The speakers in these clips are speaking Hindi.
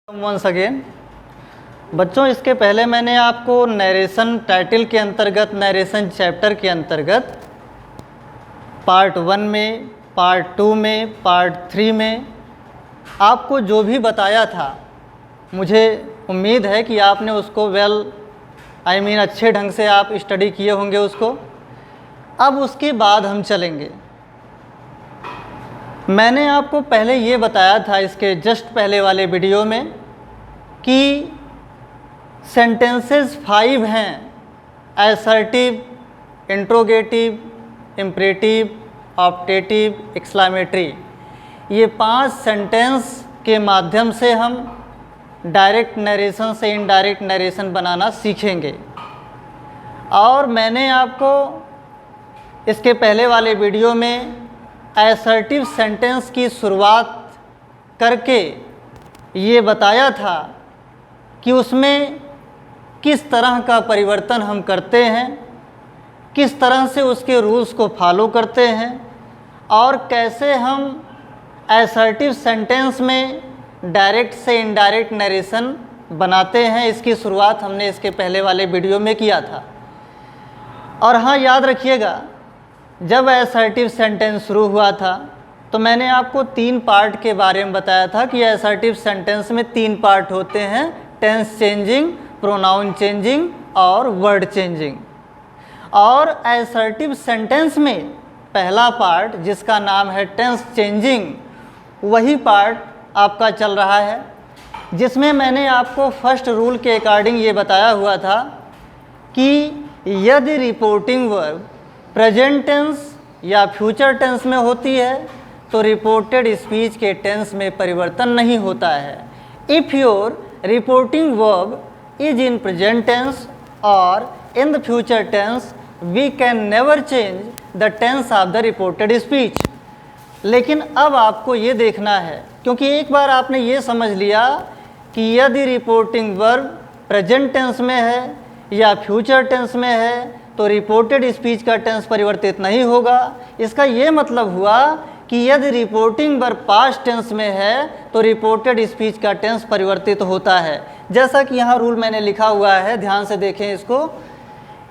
वंस अगेन बच्चों, इसके पहले मैंने आपको नरेशन टाइटल के अंतर्गत, नरेशन चैप्टर के अंतर्गत पार्ट 1 में, पार्ट 2 में, पार्ट 3 में आपको जो भी बताया था, मुझे उम्मीद है कि आपने उसको अच्छे ढंग से आप स्टडी किए होंगे उसको। अब उसके बाद हम चलेंगे। मैंने आपको पहले ये बताया था इसके जस्ट पहले वाले वीडियो में कि सेंटेंसेस 5 हैं, assertive, interrogative, imperative, optative, exclamatory. ये 5 सेंटेंस के माध्यम से हम डायरेक्ट नरेशन से इनडायरेक्ट नरेशन बनाना सीखेंगे। और मैंने आपको इसके पहले वाले वीडियो में असर्टिव सेंटेंस की शुरुआत करके ये बताया था कि उसमें किस तरह का परिवर्तन हम करते हैं, किस तरह से उसके रूल्स को फॉलो करते हैं और कैसे हम असर्टिव सेंटेंस में डायरेक्ट से इनडायरेक्ट नरेशन बनाते हैं। इसकी शुरुआत हमने इसके पहले वाले वीडियो में किया था। और हाँ, याद रखिएगा, जब असर्टिव सेंटेंस शुरू हुआ था तो मैंने आपको 3 पार्ट के बारे में बताया था कि असर्टिव सेंटेंस में 3 पार्ट होते हैं, टेंस चेंजिंग, प्रोनाउन चेंजिंग और वर्ड चेंजिंग। और असर्टिव सेंटेंस में पहला पार्ट जिसका नाम है टेंस चेंजिंग, वही पार्ट आपका चल रहा है, जिसमें मैंने आपको फर्स्ट रूल के अकॉर्डिंग ये बताया हुआ था कि यदि रिपोर्टिंग वर्ब प्रेजेंट टेंस या फ्यूचर टेंस में होती है तो रिपोर्टेड स्पीच के टेंस में परिवर्तन नहीं होता है। If your reporting verb is in present tense और in the future tense, we can never change the tense of the reported speech. लेकिन अब आपको ये देखना है, क्योंकि एक बार आपने ये समझ लिया कि यदि रिपोर्टिंग वर्ब प्रेजेंट टेंस में है या फ्यूचर टेंस में है तो रिपोर्टेड स्पीच का टेंस परिवर्तित नहीं होगा। इसका ये मतलब हुआ कि यदि रिपोर्टिंग वर्ब पास्ट टेंस में है तो रिपोर्टेड स्पीच का टेंस परिवर्तित होता है। जैसा कि यहाँ रूल मैंने लिखा हुआ है, ध्यान से देखें इसको।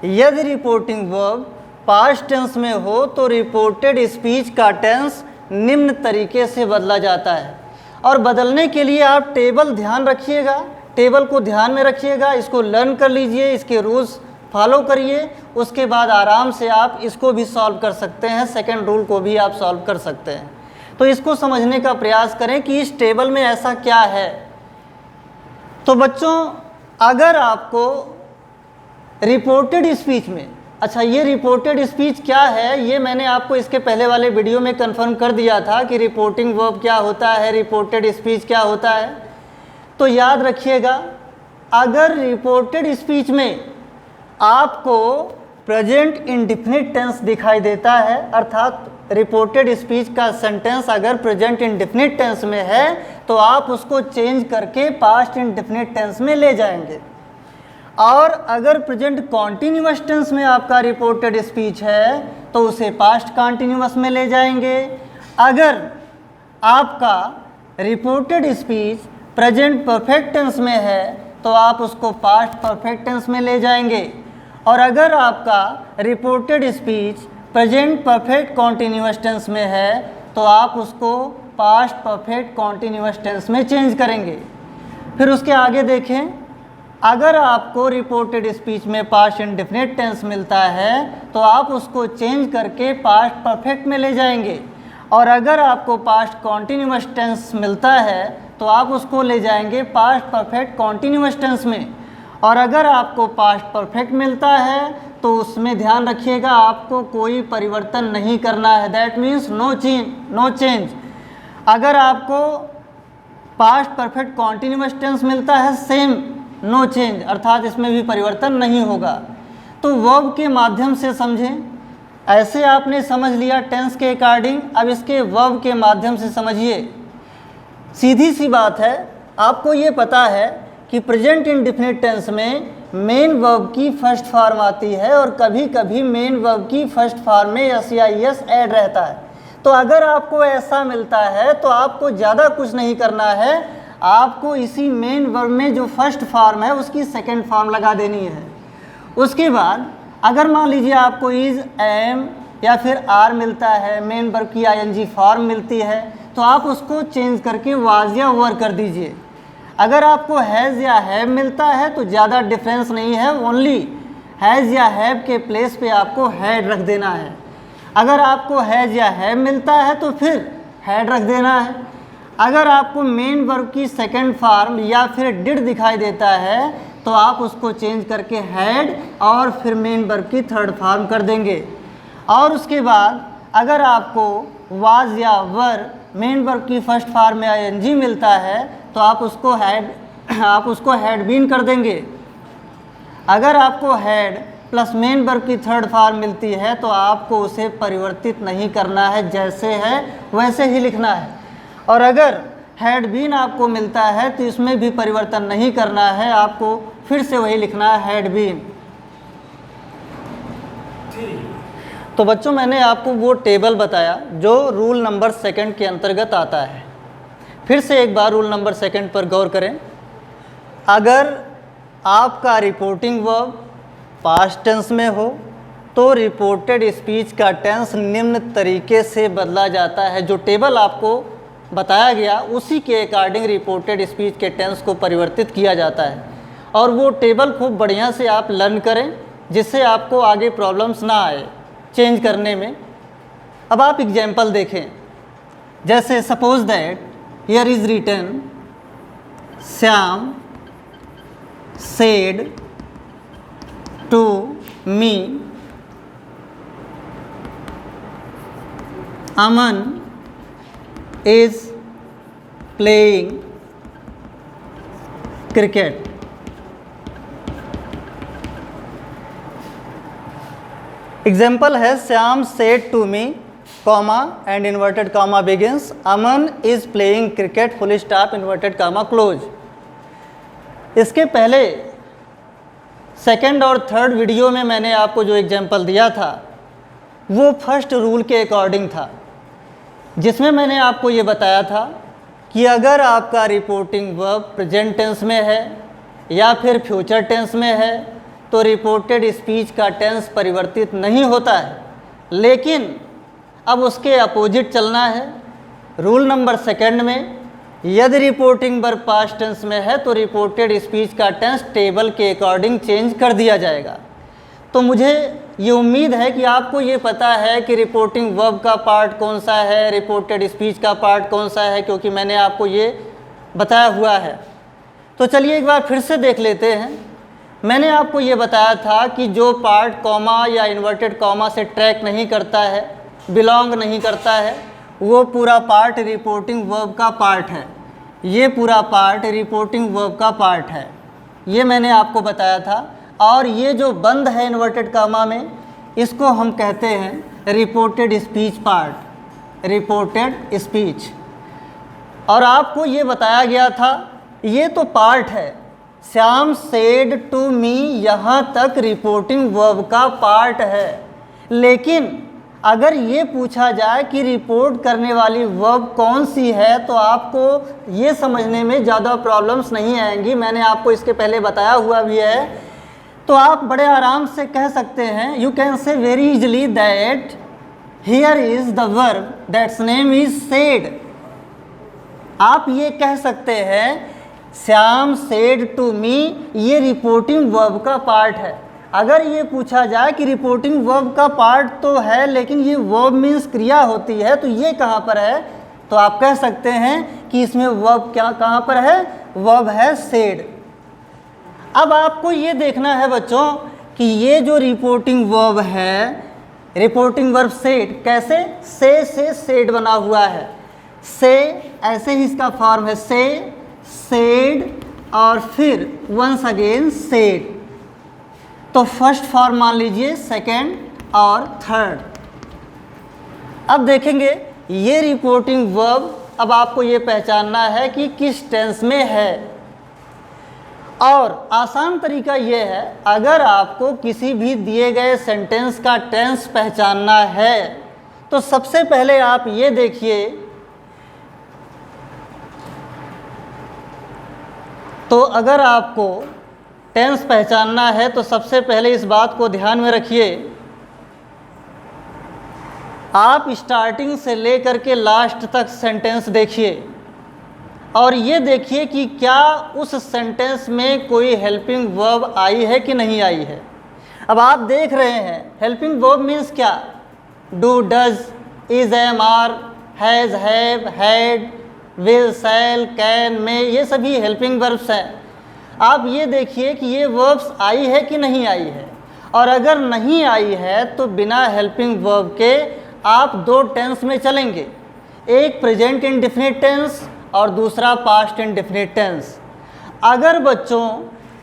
यदि रिपोर्टिंग वर्ब पास्ट टेंस में हो तो रिपोर्टेड स्पीच का टेंस निम्न तरीके से बदला जाता है। और बदलने के लिए आप टेबल ध्यान रखिएगा, टेबल को ध्यान में रखिएगा, इसको लर्न कर लीजिए, इसके रूल्स फॉलो करिए, उसके बाद आराम से आप इसको भी सॉल्व कर सकते हैं, सेकंड रूल को भी आप सॉल्व कर सकते हैं। तो इसको समझने का प्रयास करें कि इस टेबल में ऐसा क्या है। तो बच्चों, अगर आपको रिपोर्टेड स्पीच में, अच्छा ये रिपोर्टेड स्पीच क्या है, ये मैंने आपको इसके पहले वाले वीडियो में कंफर्म कर दिया था कि रिपोर्टिंग वर्ब क्या होता है, रिपोर्टेड स्पीच क्या होता है। तो याद रखिएगा, अगर रिपोर्टेड स्पीच में आपको प्रेजेंट इंडेफिनिट टेंस दिखाई देता है, अर्थात रिपोर्टेड स्पीच का सेंटेंस अगर प्रेजेंट इंडेफिनिट टेंस में है तो आप उसको चेंज करके पास्ट इंडेफिनिट टेंस में ले जाएंगे। और अगर प्रेजेंट कॉन्टिन्यूअस टेंस में आपका रिपोर्टेड स्पीच है तो उसे पास्ट कॉन्टिन्यूअस में ले जाएंगे। अगर आपका reported speech present perfect tense में है तो आप उसको पास्ट परफेक्ट टेंस में ले जाएंगे। और अगर आपका reported speech present perfect continuous tense में है तो आप उसको पास्ट परफेक्ट कॉन्टिन्यूअस टेंस में चेंज करेंगे। फिर उसके आगे देखें, अगर आपको रिपोर्टेड स्पीच में पास्ट इंडेफिनिट टेंस मिलता है तो आप उसको चेंज करके पास्ट परफेक्ट में ले जाएंगे। और अगर आपको पास्ट कॉन्टिन्यूअस टेंस मिलता है तो आप उसको ले जाएंगे पास्ट परफेक्ट कॉन्टिन्यूअस टेंस में। और अगर आपको पास्ट परफेक्ट मिलता है तो उसमें ध्यान रखिएगा आपको कोई परिवर्तन नहीं करना है, दैट मीन्स नो चेंज। अगर आपको पास्ट परफेक्ट कॉन्टिन्यूअस टेंस मिलता है, सेम, नो चेंज, अर्थात इसमें भी परिवर्तन नहीं होगा। तो वर्ब के माध्यम से समझें। ऐसे आपने समझ लिया टेंस के अकॉर्डिंग, अब इसके वर्ब के माध्यम से समझिए। सीधी सी बात है, आपको ये पता है कि प्रेजेंट इंडेफिनिट टेंस में मेन वर्ब की फर्स्ट फॉर्म आती है और कभी कभी मेन वर्ब की फर्स्ट फॉर्म में एस या एस ऐड रहता है। तो अगर आपको ऐसा मिलता है तो आपको ज़्यादा कुछ नहीं करना है, आपको इसी मेन वर्ब में जो फर्स्ट फॉर्म है उसकी सेकंड फॉर्म लगा देनी है। उसके बाद अगर मान लीजिए आपको इज़, एम या फिर आर मिलता है, मेन वर्ब की आईएनजी फॉर्म मिलती है, तो आप उसको चेंज करके वाज या वर कर दीजिए। अगर आपको हैज़ या हैव मिलता है तो ज़्यादा डिफरेंस नहीं है, ओनली हैज़ या हैव के प्लेस पे आपको हैड रख देना है। अगर आपको हैज़ या हैव मिलता है तो फिर हैड रख देना है। अगर आपको मेन वर्ब की सेकंड फॉर्म या फिर डिड दिखाई देता है तो आप उसको चेंज करके हैड और फिर मेन वर्ब की थर्ड फॉर्म कर देंगे। और उसके बाद अगर आपको वाज या वर मेन वर्ब की फर्स्ट फॉर्म में आईएनजी मिलता है तो आप उसको हैड बीन कर देंगे। अगर आपको हैड प्लस मेन वर्ब की थर्ड फॉर्म मिलती है तो आपको उसे परिवर्तित नहीं करना है, जैसे है वैसे ही लिखना है। और अगर हैड बीन आपको मिलता है तो इसमें भी परिवर्तन नहीं करना है, आपको फिर से वही लिखना है हैड बीन। तो बच्चों मैंने आपको वो टेबल बताया जो रूल नंबर 2 के अंतर्गत आता है। फिर से एक बार रूल नंबर 2 पर गौर करें। अगर आपका रिपोर्टिंग वर्ब पास्ट टेंस में हो तो रिपोर्टेड स्पीच का टेंस निम्न तरीके से बदला जाता है। जो टेबल आपको बताया गया उसी के अकॉर्डिंग रिपोर्टेड स्पीच के टेंस को परिवर्तित किया जाता है। और वो टेबल खूब बढ़िया से आप लर्न करें जिससे आपको आगे प्रॉब्लम्स ना आए चेंज करने में। अब आप एग्जाम्पल देखें, जैसे suppose that here is written Shyam said to me Aman is playing cricket। Example है Shyam said to me comma and inverted comma begins Aman is playing cricket full stop inverted comma close. इसके पहले सेकंड और थर्ड वीडियो में मैंने आपको जो एग्जाम्पल दिया था वो फर्स्ट रूल के अकॉर्डिंग था, जिसमें मैंने आपको ये बताया था कि अगर आपका रिपोर्टिंग वर्ब प्रेजेंट टेंस में है या फिर फ्यूचर टेंस में है तो रिपोर्टेड स्पीच का टेंस परिवर्तित नहीं होता है, लेकिन अब उसके अपोजिट चलना है। रूल नंबर 2 में यदि रिपोर्टिंग वर्ब पास्ट टेंस में है तो रिपोर्टेड स्पीच का टेंस टेबल के अकॉर्डिंग चेंज कर दिया जाएगा। तो मुझे ये उम्मीद है कि आपको ये पता है कि रिपोर्टिंग वर्ब का पार्ट कौन सा है, रिपोर्टेड स्पीच का पार्ट कौन सा है, क्योंकि मैंने आपको ये बताया हुआ है। तो चलिए एक बार फिर से देख लेते हैं। मैंने आपको ये बताया था कि जो पार्ट कॉमा या इन्वर्टेड कॉमा से ट्रैक नहीं करता है, बिलोंग नहीं करता है, वो पूरा पार्ट रिपोर्टिंग वर्ब का पार्ट है। ये पूरा पार्ट रिपोर्टिंग वर्ब का पार्ट है, ये मैंने आपको बताया था। और ये जो बंद है इन्वर्टेड कॉमा में, इसको हम कहते हैं reported speech part, reported speech. और आपको ये बताया गया था ये तो पार्ट है, श्याम सेड टू मी यहाँ तक रिपोर्टिंग वर्ब का पार्ट है। लेकिन अगर ये पूछा जाए कि रिपोर्ट करने वाली वर्ब कौन सी है तो आपको ये समझने में ज़्यादा प्रॉब्लम्स नहीं आएंगी, मैंने आपको इसके पहले बताया हुआ भी है। तो आप बड़े आराम से कह सकते हैं, you can say very easily that here is the verb that's name is said. आप ये कह सकते हैं श्याम सेड टू मी, ये रिपोर्टिंग वर्ब का पार्ट है। अगर ये पूछा जाए कि रिपोर्टिंग वर्ब का पार्ट तो है लेकिन ये वर्ब मीन्स क्रिया होती है तो ये कहाँ पर है, तो आप कह सकते हैं कि इसमें वर्ब क्या कहाँ पर है, वर्ब है सेड। अब आपको ये देखना है बच्चों कि ये जो रिपोर्टिंग वर्ब है, रिपोर्टिंग वर्ब सेड, कैसे, से सेड बना हुआ है। से ऐसे ही इसका फॉर्म है, से, सेड और फिर वंस अगेन सेड। तो फर्स्ट फॉर्म मान लीजिए, सेकेंड और थर्ड। अब देखेंगे ये रिपोर्टिंग वर्ब, अब आपको ये पहचानना है कि किस टेंस में है। और आसान तरीका ये है, अगर आपको किसी भी दिए गए सेंटेंस का टेंस पहचानना है तो सबसे पहले आप ये देखिए तो अगर आपको टेंस पहचानना है तो सबसे पहले इस बात को ध्यान में रखिए, आप स्टार्टिंग से लेकर के लास्ट तक सेंटेंस देखिए और ये देखिए कि क्या उस सेंटेंस में कोई हेल्पिंग वर्ब आई है कि नहीं आई है। अब आप देख रहे हैं हेल्पिंग वर्ब मीन्स क्या, do, does, is, am, are, has, have, had, will, shall, can, may, ये सभी हेल्पिंग वर्ब्स हैं। आप ये देखिए कि ये वर्ब्स आई है कि नहीं आई है, और अगर नहीं आई है तो बिना हेल्पिंग वर्ब के आप दो टेंस में चलेंगे, एक प्रेजेंट इंडेफिनिट टेंस और दूसरा पास्ट इंडेफिनिट टेंस। अगर बच्चों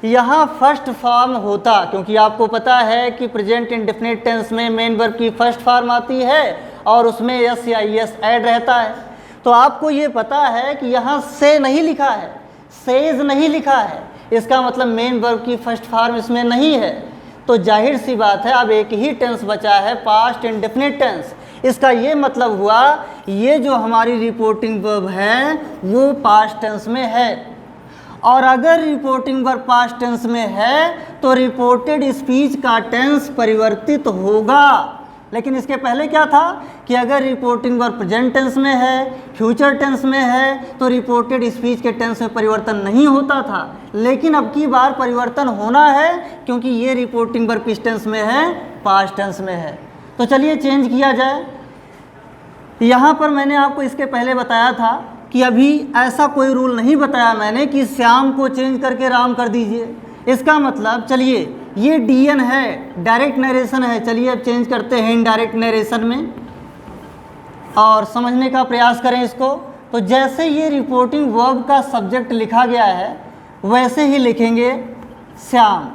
यहाँ फर्स्ट फॉर्म होता, क्योंकि आपको पता है कि प्रेजेंट इंडेफिनिट टेंस में मेन वर्ब की फर्स्ट फॉर्म आती है और उसमें एस या ईएस ऐड रहता है, तो आपको ये पता है कि यहाँ से नहीं लिखा है, सेज नहीं लिखा है, इसका मतलब मेन वर्ब की फर्स्ट फॉर्म इसमें नहीं है। तो जाहिर सी बात है अब एक ही टेंस बचा है, पास्ट इंडेफिनिट टेंस। इसका ये मतलब हुआ ये जो हमारी रिपोर्टिंग वर्ब है वो पास्ट टेंस में है, और अगर रिपोर्टिंग वर्ब पास्ट टेंस में है तो रिपोर्टेड स्पीच का टेंस परिवर्तित होगा। लेकिन इसके पहले क्या था कि अगर रिपोर्टिंग वर्ब प्रेजेंट टेंस में है, फ्यूचर टेंस में है, तो रिपोर्टेड स्पीच के टेंस में परिवर्तन नहीं होता था। लेकिन अब की बार परिवर्तन होना है क्योंकि ये रिपोर्टिंग वर्ब किस टेंस में है, पास्ट टेंस में है। तो चलिए चेंज किया जाए। यहाँ पर मैंने आपको इसके पहले बताया था कि अभी ऐसा कोई रूल नहीं बताया मैंने कि श्याम को चेंज करके राम कर दीजिए। इसका मतलब चलिए ये डीएन है, डायरेक्ट नरेशन है, चलिए अब चेंज करते हैं इनडायरेक्ट नरेशन में और समझने का प्रयास करें इसको। तो जैसे ये रिपोर्टिंग वर्ब का सब्जेक्ट लिखा गया है वैसे ही लिखेंगे श्याम।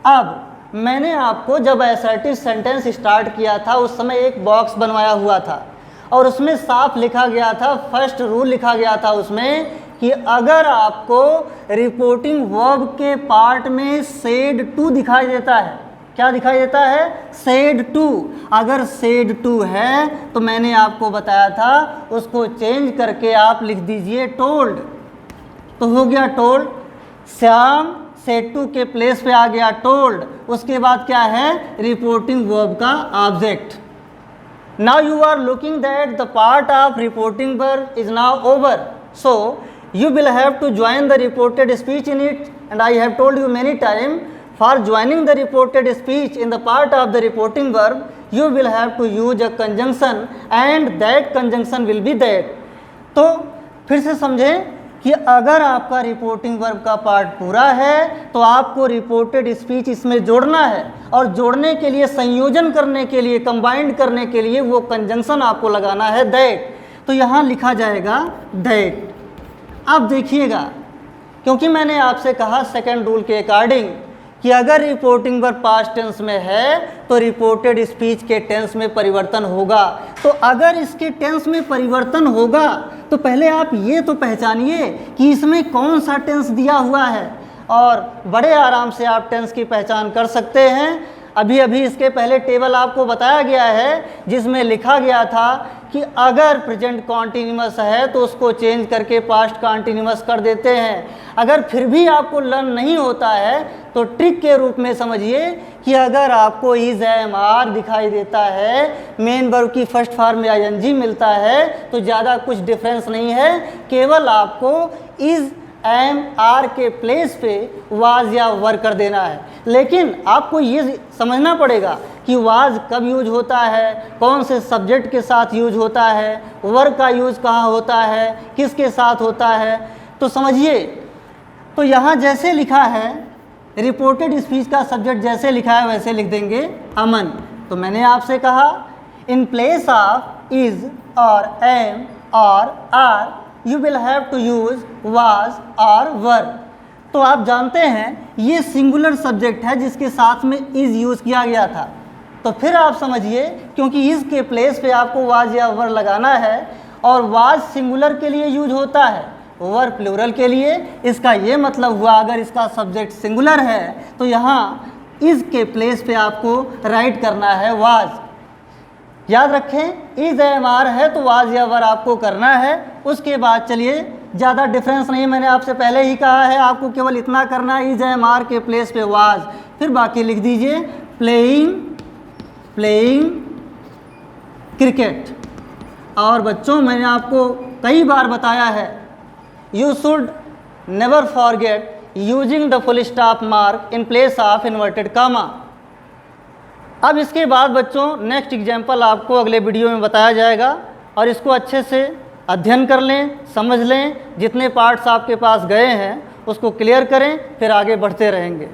अब मैंने आपको जब असर्टिव सेंटेंस स्टार्ट किया था उस समय एक बॉक्स बनवाया हुआ था और उसमें साफ लिखा गया था, फर्स्ट रूल लिखा गया था उसमें कि अगर आपको रिपोर्टिंग वर्ब के पार्ट में सेड टू दिखाई देता है, क्या दिखाई देता है, सेड टू, अगर सेड टू है तो मैंने आपको बताया था उसको चेंज करके आप लिख दीजिए टोल्ड। तो हो गया टोल्ड, श्याम सेड टू के प्लेस पे आ गया टोल्ड। उसके बाद क्या है, रिपोर्टिंग वर्ब का object. Now you are looking that the part of reporting verb is now over, so you will have to join the reported speech in it, and I have told you many times for joining the reported speech in the part of the reporting verb you will have to use a conjunction and that conjunction will be that। तो फिर से समझें कि अगर आपका रिपोर्टिंग वर्ब का पार्ट पूरा है तो आपको रिपोर्टेड स्पीच इसमें जोड़ना है, और जोड़ने के लिए, संयोजन करने के लिए, कंबाइंड करने के लिए वो कंजंक्शन आपको लगाना है दैट। तो यहाँ लिखा जाएगा दैट। अब देखिएगा, क्योंकि मैंने आपसे कहा सेकंड रूल के अकॉर्डिंग कि अगर रिपोर्टिंग वर्ब पास्ट टेंस में है तो रिपोर्टेड स्पीच के टेंस में परिवर्तन होगा। तो अगर इसके टेंस में परिवर्तन होगा तो पहले आप ये तो पहचानिए कि इसमें कौन सा टेंस दिया हुआ है, और बड़े आराम से आप टेंस की पहचान कर सकते हैं। अभी अभी इसके पहले टेबल आपको बताया गया है जिसमें लिखा गया था कि अगर प्रेजेंट कॉन्टिन्यूअस है तो उसको चेंज करके पास्ट कॉन्टिन्यूअस कर देते हैं। अगर फिर भी आपको लर्न नहीं होता है तो ट्रिक के रूप में समझिए कि अगर आपको इज, एम, आर दिखाई देता है, मेन वर्ब की फर्स्ट फॉर्म में आईएनजी मिलता है तो ज़्यादा कुछ डिफरेंस नहीं है, केवल आपको इज, एम, आर के प्लेस पे वाज या वर कर देना है। लेकिन आपको ये समझना पड़ेगा कि वाज कब यूज होता है, कौन से सब्जेक्ट के साथ यूज होता है, वर का यूज कहाँ होता है, किसके साथ होता है। तो समझिए, तो यहाँ जैसे लिखा है रिपोर्टेड स्पीच का सब्जेक्ट जैसे लिखा है वैसे लिख देंगे अमन। तो मैंने आपसे कहा इन प्लेस ऑफ इज और एम और are you will have to use was और वर। तो आप जानते हैं ये सिंगुलर सब्जेक्ट है जिसके साथ में इज यूज़ किया गया था। तो फिर आप समझिए, क्योंकि इज के प्लेस पे आपको वाज या वर लगाना है, और वाज सिंगुलर के लिए यूज होता है, वर प्लूरल के लिए। इसका ये मतलब हुआ अगर इसका सब्जेक्ट सिंगुलर है तो यहाँ इज के प्लेस पे आपको राइट करना है वाज। याद रखें, इज, एम, आर है तो वाज या वर आपको करना है। उसके बाद चलिए ज़्यादा डिफरेंस नहीं, मैंने आपसे पहले ही कहा है, आपको केवल इतना करना है, इज एम आर के प्लेस पे वाज, फिर बाकी लिख दीजिए प्लेइंग क्रिकेट। और बच्चों मैंने आपको कई बार बताया है, you should never forget using the full stop mark in place of inverted comma. अब इसके बाद बच्चों नेक्स्ट एग्जाम्पल आपको अगले वीडियो में बताया जाएगा, और इसको अच्छे से अध्ययन कर लें, समझ लें, जितने पार्ट्स आपके पास गए हैं उसको क्लियर करें, फिर आगे बढ़ते रहेंगे।